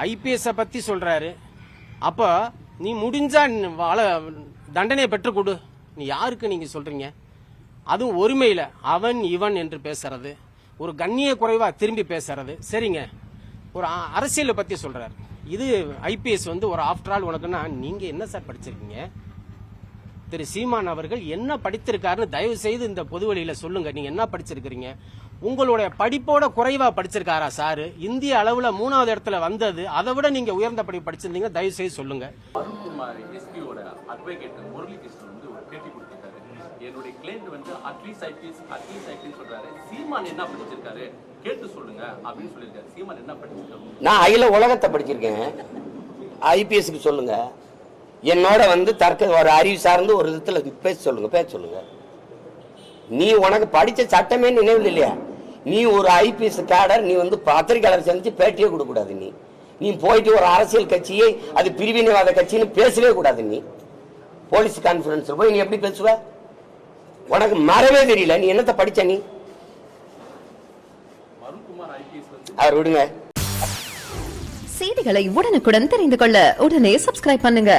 IPS பத்தி சொல்றாரு. அப்போ நீ முடிஞ்சா தண்டனையை பெற்றுக் கொடு. நீ யாருக்கு நீங்க சொல்றீங்க? அதுவும் ஒருமையில அவன் இவன் என்று பேசுறது, ஒரு கண்ணிய குறைவா திரும்பி பேசுறது. சரிங்க, ஒரு அரசியலை பத்தி சொல்றாரு. இது ஐபிஎஸ் ஒரு ஆஃப்டர் ஆல் உனக்குன்னா நீங்க என்ன சார் படிச்சிருக்கீங்க? திரு சீமான் அவர்கள் என்ன படித்திருக்காருன்னு தயவு செய்து இந்த பொதுவெளியில சொல்லுங்க. நீங்க என்ன படிச்சிருக்கீங்க? உங்களுடைய படிப்போட குறைவா படிச்சிருக்காரா சார்? இந்திய அளவுல 3வது இடத்துல வந்தது, அதை விட நீங்க உயர்ந்த படிப்பு படிச்சிருந்தீங்க, தயவு செய்து சொல்லுங்க. அருண்குமார் எஸ்பியோட அட்வொகேட் முரளிகிருஷ்ணன் ஒரு பேட்டி கொடுத்திருக்காரு. என்னுடைய கிளைண்ட் அட்லீஸ்ட் ஐபிஎஸ் சொல்றாரு. சீமான் என்ன படிச்சிருக்காரு கேட்டு சொல்லுங்க அப்படின்னு சொல்லியிருக்காரு. சீமான் என்ன படிச்சிருக்காரு? நான் அகில உலகத்தை படிச்சிருக்கேன். ஐபிஎஸ்க்கு சொல்லுங்க. என்னோட தர்க்க ஒரு அறிவு சார்ந்து ஒரு விதத்துல பேச சொல்லுங்க. நீ உனக்கு படிச்ச சட்டமே நினைவில் இல்லையா? நீ ஒரு ஐபிஎஸ் கேடர், நீ பத்திரிகையாளர் சந்திச்சு பேட்டியே கொடுக்க கூடாது. நீ போயிட்டு ஒரு அரசியல் கட்சியை அது பிரிவினைவாத கட்சின்னு பேசவே கூடாது. நீ போலீஸ் கான்ஃபரன்ஸ்ல போய் நீ எப்படி பேசுவ? உனக்கு மறவே தெரியல. நீ என்னத்தை படிச்ச? நீ அவர் விடுங்க. செய்திகளை உடனுக்குடன் தெரிந்து கொள்ள உடனே சப்ஸ்கிரைப் பண்ணுங்க.